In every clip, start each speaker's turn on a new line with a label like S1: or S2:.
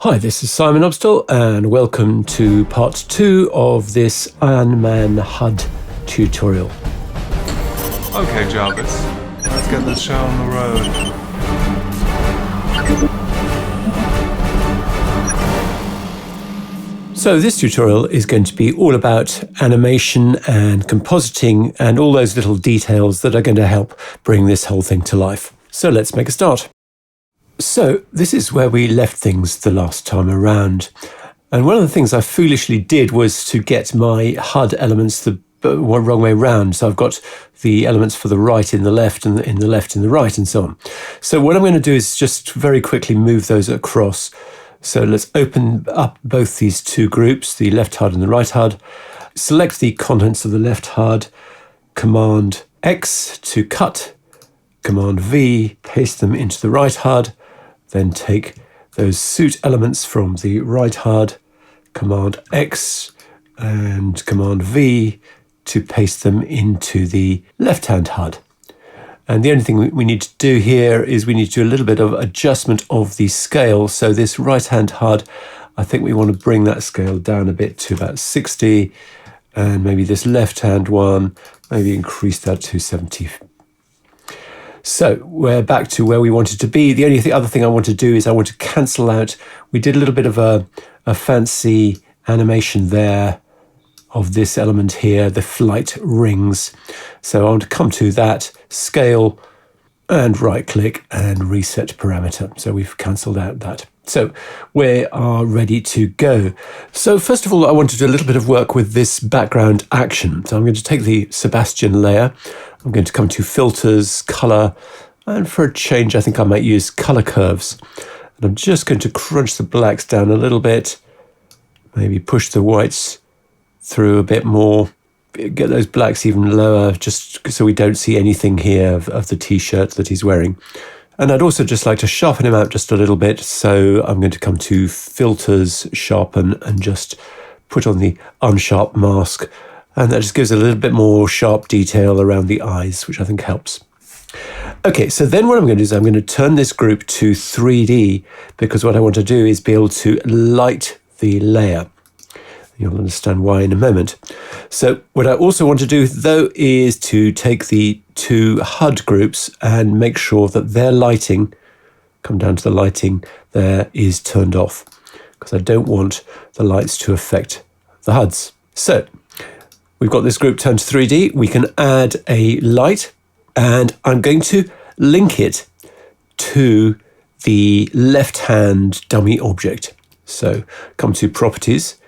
S1: Hi, this is Simon Obstall and welcome to part 2 of this Animating HUD tutorial.
S2: Okay, Jarvis, let's get this show on the road.
S1: So this tutorial is going to be all about animation and compositing and all those little details that are going to help bring this whole thing to life. So let's make a start. So this is where we left things the last time around. And one of the things I foolishly did was to get my HUD elements the wrong way round. So I've got the elements for the right in the left and in the left in the right and so on. So what I'm going to do is just very quickly move those across. So let's open up both these two groups, the left HUD and the right HUD. Select the contents of the left HUD, Command X to cut, Command V, paste them into the right HUD. Then take those suit elements from the right HUD, Command X and Command V to paste them into the left-hand HUD. And the only thing we need to do here is we need to do a little bit of adjustment of the scale. So this right-hand HUD, I think we want to bring that scale down a bit to about 60. And maybe this left-hand one, maybe increase that to 70. So we're back to where we wanted to be. The only other thing I want to do is I want to cancel out. We did a little bit of a fancy animation there of this element here, the flight rings. So I want to come to that, scale, and right-click and reset parameter. So we've cancelled out that. So we are ready to go. So first of all, I want to do a little bit of work with this background action. So I'm going to take the Sebastian layer. I'm going to come to Filters, Color, and for a change, I think I might use Color Curves. And I'm just going to crunch the blacks down a little bit, maybe push the whites through a bit more, get those blacks even lower, just so we don't see anything here of the t-shirt that he's wearing. And I'd also just like to sharpen him out just a little bit. So I'm going to come to Filters, Sharpen, and just put on the Unsharp Mask. And that just gives a little bit more sharp detail around the eyes, which I think helps. Okay, so then what I'm going to do is I'm going to turn this group to 3D, because what I want to do is be able to light the layer. You'll understand why in a moment. So what I also want to do, though, is to take the two HUD groups and make sure that their lighting, come down to the lighting there, is turned off, because I don't want the lights to affect the HUDs. So we've got this group turned to 3D. We can add a light, and I'm going to link it to the left-hand dummy object. So come to Properties,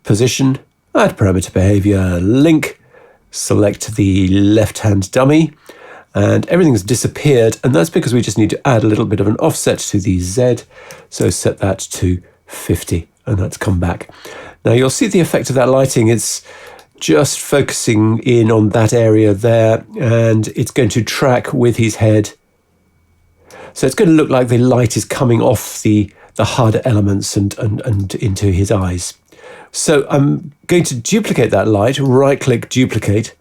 S1: Position, Add Parameter Behavior, Link, select the left-hand dummy, and everything's disappeared, and that's because we just need to add a little bit of an offset to the Z, so set that to 50, and that's come back. Now you'll see the effect of that lighting. It's just focusing in on that area there, and it's going to track with his head. So it's going to look like the light is coming off the HUD elements and into his eyes. So I'm going to duplicate that light, right-click, duplicate,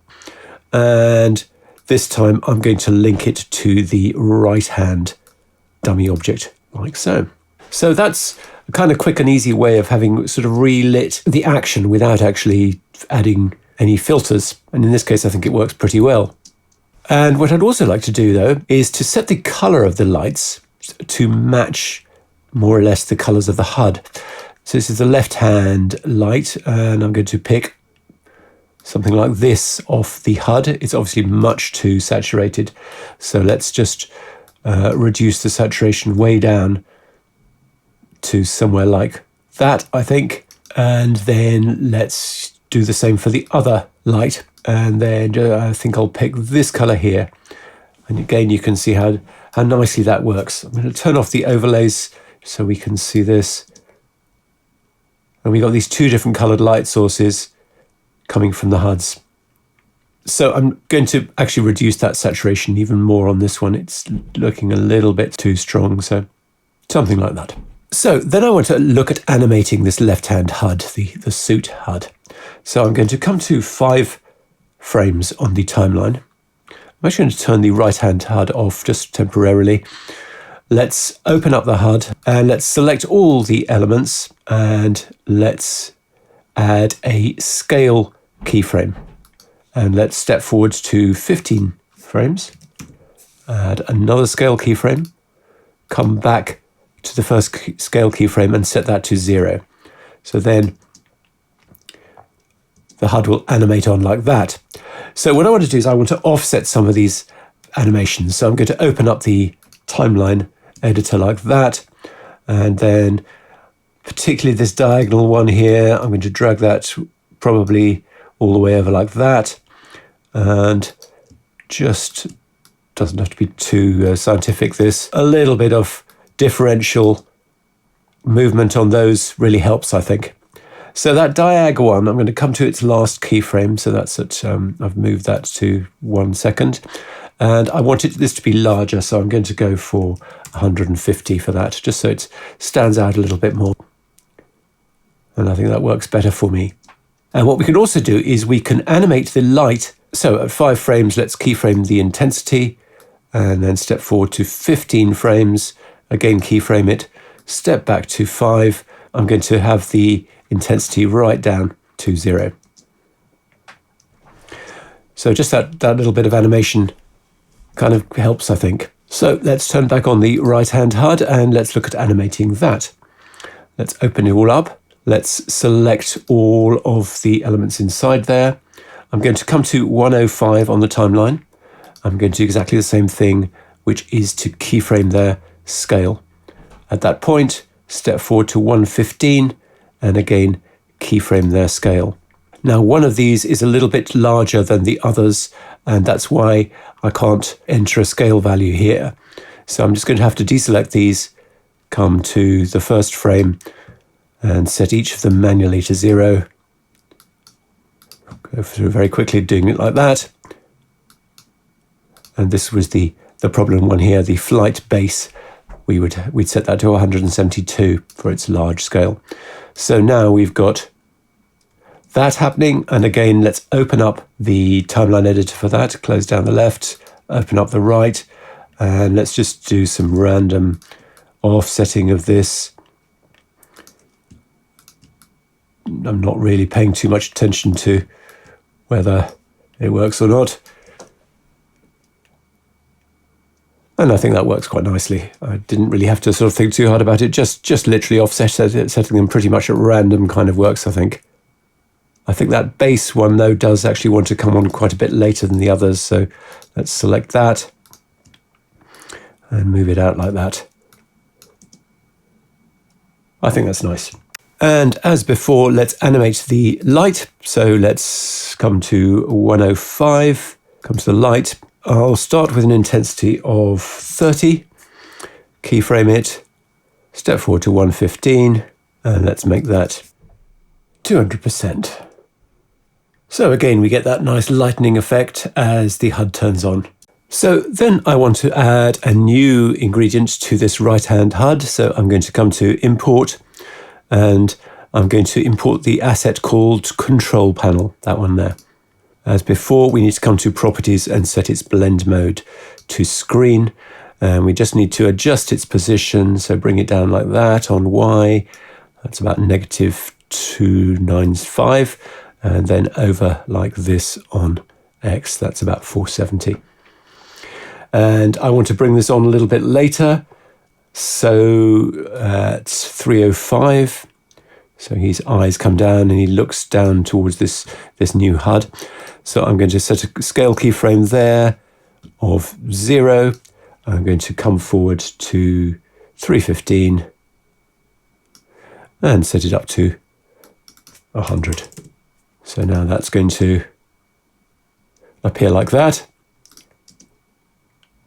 S1: and this time I'm going to link it to the right-hand dummy object, like so. So that's a kind of quick and easy way of having sort of relit the action without actually adding any filters. And in this case, I think it works pretty well. And what I'd also like to do, though, is to set the color of the lights to match more or less the colors of the HUD. So this is the left-hand light, and I'm going to pick something like this off the HUD. It's obviously much too saturated. So let's just reduce the saturation way down to somewhere like that, I think. And then let's do the same for the other light. And then I think I'll pick this color here. And again, you can see how nicely that works. I'm going to turn off the overlays so we can see this. And we got these two different colored light sources coming from the HUDs. So I'm going to actually reduce that saturation even more on this one. It's looking a little bit too strong, so something like that. So then I want to look at animating this left-hand HUD, the suit HUD. So I'm going to come to 5 frames on the timeline. I'm actually going to turn the right-hand HUD off just temporarily. let's open up the HUD and let's select all the elements and let's add a scale keyframe. And let's step forward to 15 frames, add another scale keyframe, come back to the first scale keyframe and set that to 0. So then the HUD will animate on like that. So what I want to do is I want to offset some of these animations. So I'm going to open up the timeline editor like that. And then particularly this diagonal one here, I'm going to drag that probably all the way over like that. And just doesn't have to be too scientific, this. A little bit of differential movement on those really helps, I think. So that diag one, I'm going to come to its last keyframe. So that's at, I've moved that to 1 second. And I wanted this to be larger, so I'm going to go for 150 for that, just so it stands out a little bit more. And I think that works better for me. And what we can also do is we can animate the light. So at 5 frames, let's keyframe the intensity, and then step forward to 15 frames, again keyframe it, step back to 5. I'm going to have the intensity right down to 0. So just that little bit of animation kind of helps, I think. So let's turn back on the right-hand HUD and let's look at animating that. Let's open it all up. Let's select all of the elements inside there. I'm going to come to 105 on the timeline. I'm going to do exactly the same thing, which is to keyframe their scale. At that point, step forward to 115 and again keyframe their scale. Now one of these is a little bit larger than the others, and that's why I can't enter a scale value here. So I'm just going to have to deselect these, come to the first frame and set each of them manually to 0. Go through very quickly doing it like that. And this was the problem one here, the flight base. We'd set that to 172 for its large scale. So now we've got that happening. And again, let's open up the timeline editor for that, close down the left, open up the right, and let's just do some random offsetting of this. I'm not really paying too much attention to whether it works or not. And I think that works quite nicely. I didn't really have to sort of think too hard about it. Just literally offset it, setting them pretty much at random kind of works, I think. I think that base one, though, does actually want to come on quite a bit later than the others. So let's select that and move it out like that. I think that's nice. And as before, let's animate the light. So let's come to 105, come to the light. I'll start with an intensity of 30, keyframe it, step forward to 115, and let's make that 200%. So again, we get that nice lightning effect as the HUD turns on. So then I want to add a new ingredient to this right-hand HUD. So I'm going to come to Import, and I'm going to import the asset called Control Panel, that one there. As before, we need to come to Properties and set its blend mode to Screen. And we just need to adjust its position. So bring it down like that on Y. That's about -295. And then over like this on X. That's about 470. And I want to bring this on a little bit later. So at 305. So his eyes come down and he looks down towards this new HUD. So I'm going to set a scale keyframe there of 0. I'm going to come forward to 315 and set it up to 100. So now that's going to appear like that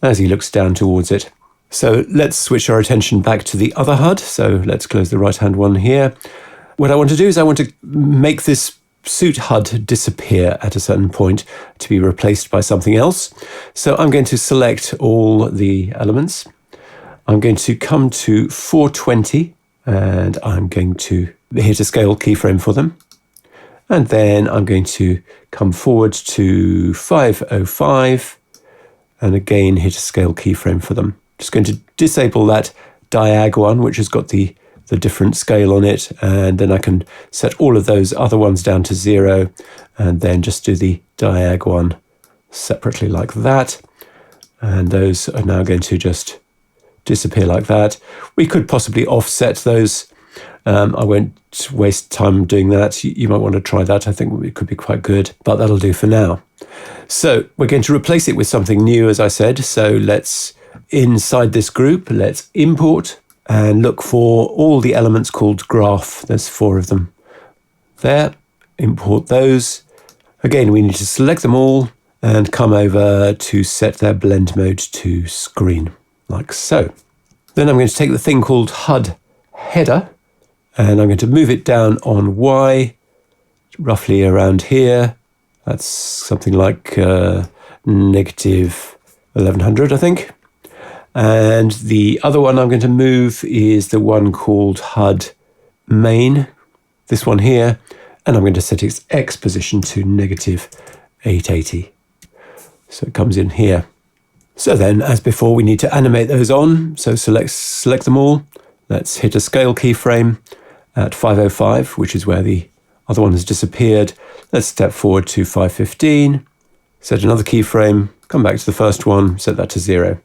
S1: as he looks down towards it. So let's switch our attention back to the other HUD. So let's close the right-hand one here. What I want to do is I want to make this suit HUD disappear at a certain point to be replaced by something else. So I'm going to select all the elements. I'm going to come to 420 and I'm going to hit a scale keyframe for them. And then I'm going to come forward to 505 and again hit a scale keyframe for them. Just going to disable that diag one, which has got the different scale on it, and then I can set all of those other ones down to 0, and then just do the diag one separately like that. And those are now going to just disappear like that. We could possibly offset those. I won't waste time doing that. You might want to try that. I think it could be quite good, but that'll do for now. So we're going to replace it with something new, as I said. So let's, inside this group, let's import and look for all the elements called graph. There's 4 of them there. Import those. Again, we need to select them all and come over to set their blend mode to screen, like so. Then I'm going to take the thing called HUD header, and I'm going to move it down on Y, roughly around here. That's something like negative 1100, I think. And the other one I'm going to move is the one called HUD main, this one here, and I'm going to set its X position to negative 880. So it comes in here. So then, as before, we need to animate those on. So select them all. Let's hit a scale keyframe at 505, which is where the other one has disappeared. Let's step forward to 515, set another keyframe, come back to the first one, set that to 0.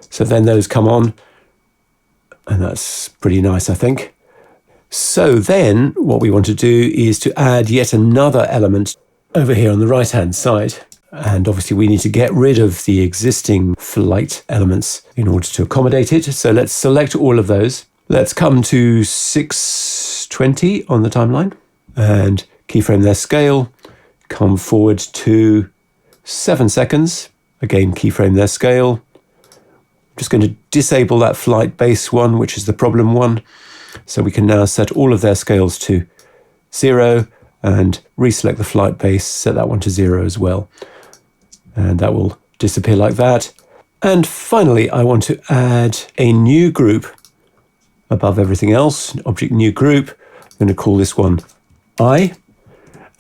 S1: So then those come on, and that's pretty nice, I think. So then what we want to do is to add yet another element over here on the right-hand side. And obviously we need to get rid of the existing flight elements in order to accommodate it. So let's select all of those. Let's come to 620 on the timeline and keyframe their scale. Come forward to 7 seconds. Again, keyframe their scale. I'm just going to disable that flight base one, which is the problem one. So we can now set all of their scales to 0 and reselect the flight base, set that one to 0 as well. And that will disappear like that. And finally, I want to add a new group above everything else, object new group. I'm going to call this one I,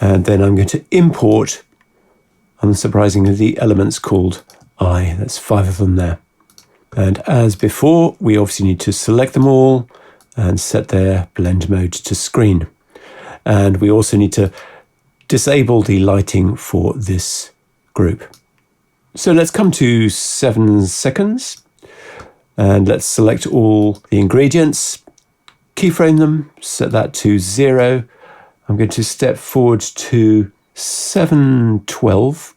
S1: and then I'm going to import, unsurprisingly, the elements called I. That's 5 of them there. And as before, we obviously need to select them all and set their blend mode to screen. And we also need to disable the lighting for this group. So let's come to 7 seconds and let's select all the ingredients, keyframe them, set that to 0. I'm going to step forward to 712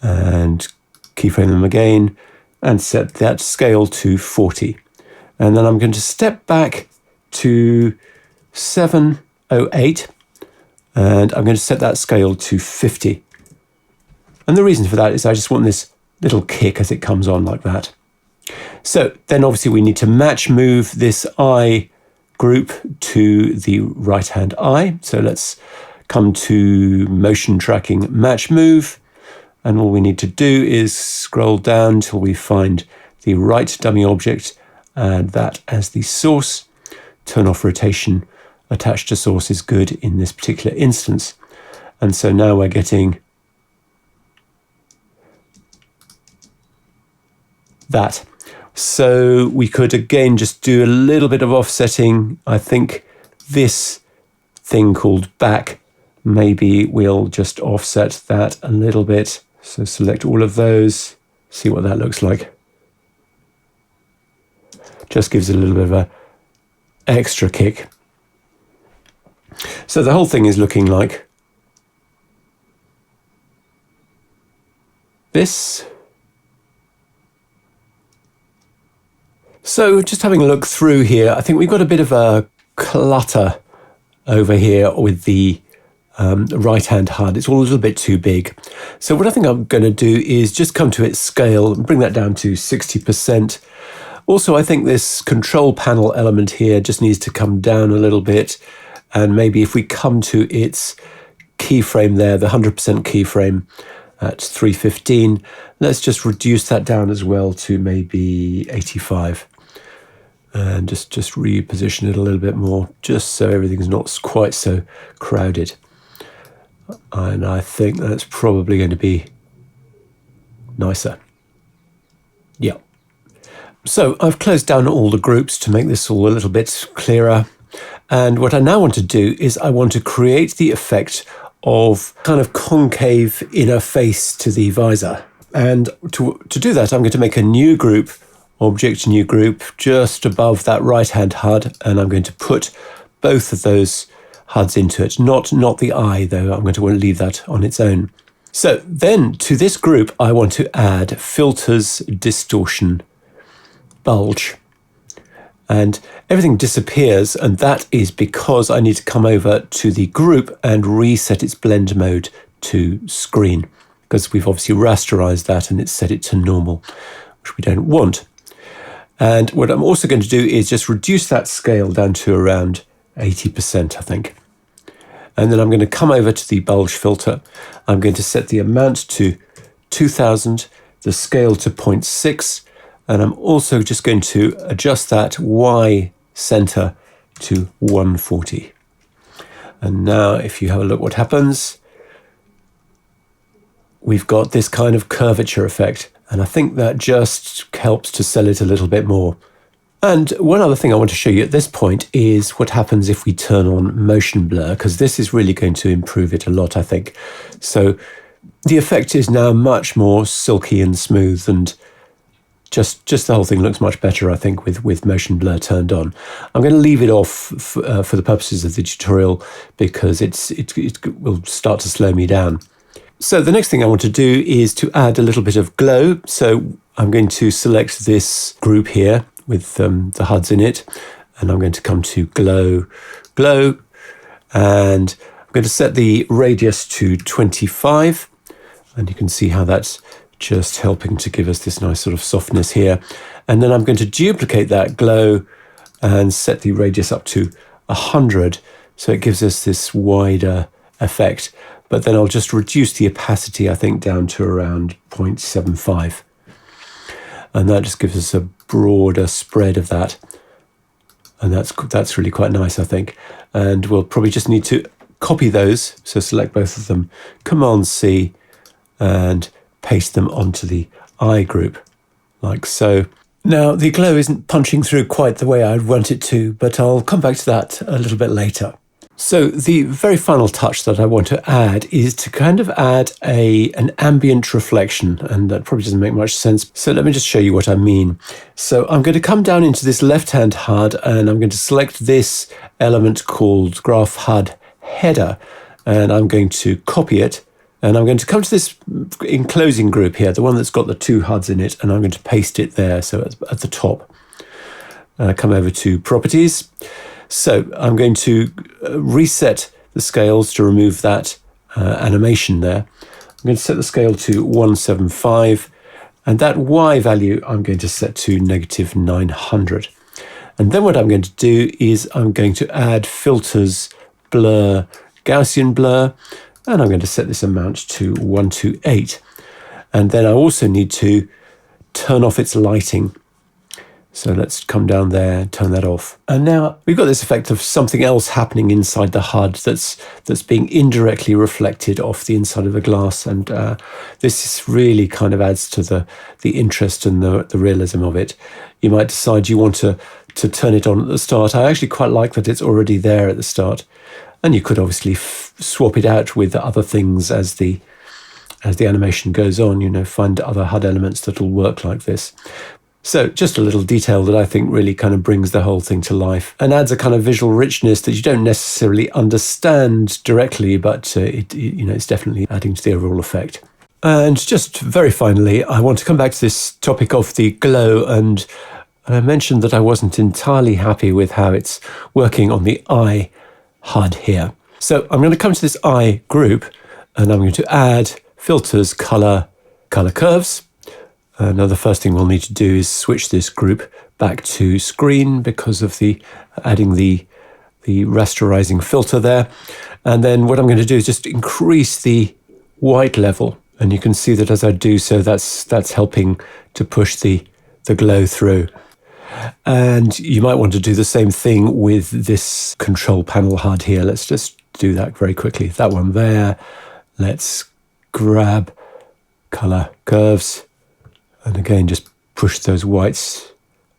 S1: and keyframe them again and set that scale to 40. And then I'm going to step back to 708 and I'm going to set that scale to 50. And the reason for that is I just want this little kick as it comes on like that. So then obviously we need to match move this eye group to the right hand eye. So let's come to motion tracking match move. And all we need to do is scroll down till we find the right dummy object, add that as the source. Turn off rotation attached to source is good in this particular instance. And so now we're getting that. So we could again just do a little bit of offsetting. I think this thing called back, maybe we'll just offset that a little bit. So select all of those, see what that looks like. Just gives it a little bit of a extra kick. So the whole thing is looking like this. So just having a look through here, I think we've got a bit of a clutter over here with the right-hand HUD. It's all a little bit too big. So what I think I'm going to do is just come to its scale and bring that down to 60%. Also, I think this control panel element here just needs to come down a little bit. And maybe if we come to its keyframe there, the 100% keyframe at 315, let's just reduce that down as well to maybe 85. And just reposition it a little bit more, just so everything's not quite so crowded. And I think that's probably going to be nicer. Yeah. So I've closed down all the groups to make this all a little bit clearer. And what I now want to do is I want to create the effect of kind of concave inner face to the visor. And to do that, I'm going to make a new group, object new group, just above that right-hand HUD. And I'm going to put both of those HUDs into it. Not the eye, though. I'm going to want to leave that on its own. So then to this group, I want to add filters, distortion, bulge. And everything disappears, and that is because I need to come over to the group and reset its blend mode to screen, because we've obviously rasterized that and it's set it to normal, which we don't want. And what I'm also going to do is just reduce that scale down to around 80%, I think. And then I'm going to come over to the bulge filter. I'm going to set the amount to 2000, the scale to 0.6, and I'm also just going to adjust that Y center to 140. And now if you have a look what happens, we've got this kind of curvature effect. And I think that just helps to sell it a little bit more. And one other thing I want to show you at this point is what happens if we turn on motion blur, because this is really going to improve it a lot, I think. So the effect is now much more silky and smooth, and just the whole thing looks much better, I think, with motion blur turned on. I'm going to leave it off for the purposes of the tutorial because it will start to slow me down. So the next thing I want to do is to add a little bit of glow. So I'm going to select this group here with the HUDs in it, and I'm going to come to glow, and I'm going to set the radius to 25, and you can see how that's just helping to give us this nice sort of softness here. And then I'm going to duplicate that glow and set the radius up to 100, so it gives us this wider effect. But then I'll just reduce the opacity, I think, down to around 0.75. And that just gives us a broader spread of that. And that's really quite nice, I think. And we'll probably just need to copy those. So select both of them, Command-C, and paste them onto the eye group, like so. Now, the glow isn't punching through quite the way I'd want it to, but I'll come back to that a little bit later. So the very final touch that I want to add is to kind of add an ambient reflection, and that probably doesn't make much sense. So let me just show you what I mean. So I'm going to come down into this left-hand HUD, and I'm going to select this element called Graph HUD Header, and I'm going to copy it, and I'm going to come to this enclosing group here, the one that's got the two HUDs in it, and I'm going to paste it there, so at the top. Come over to Properties. So I'm going to reset the scales to remove that animation there. I'm going to set the scale to 175, and that Y value I'm going to set to -900. And then what I'm going to do is I'm going to add filters, blur, Gaussian blur, and I'm going to set this amount to 128. And then I also need to turn off its lighting. So let's come down there and turn that off. And now we've got this effect of something else happening inside the HUD that's being indirectly reflected off the inside of the glass. And this really kind of adds to the interest and the realism of it. You might decide you want to turn it on at the start. I actually quite like that it's already there at the start. And you could obviously swap it out with other things as the animation goes on, find other HUD elements that will work like this. So just a little detail that I think really kind of brings the whole thing to life and adds a kind of visual richness that you don't necessarily understand directly, but it's definitely adding to the overall effect. And just very finally, I want to come back to this topic of the glow, and I mentioned that I wasn't entirely happy with how it's working on the eye HUD here. So I'm going to come to this eye group, and I'm going to add filters, color curves. Now the first thing we'll need to do is switch this group back to screen because of adding the rasterizing filter there. And then what I'm going to do is just increase the white level. And you can see that as I do so, that's helping to push the glow through. And you might want to do the same thing with this control panel HUD here. Let's just do that very quickly. That one there. Let's grab color curves. And again, just push those whites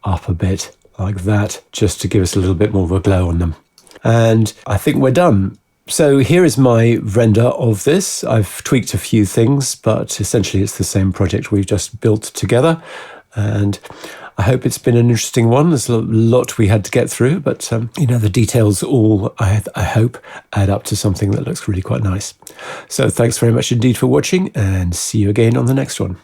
S1: up a bit like that, just to give us a little bit more of a glow on them. And I think we're done. So here is my render of this. I've tweaked a few things, but essentially it's the same project we've just built together. And I hope it's been an interesting one. There's a lot we had to get through, but the details all, I hope, add up to something that looks really quite nice. So thanks very much indeed for watching, and see you again on the next one.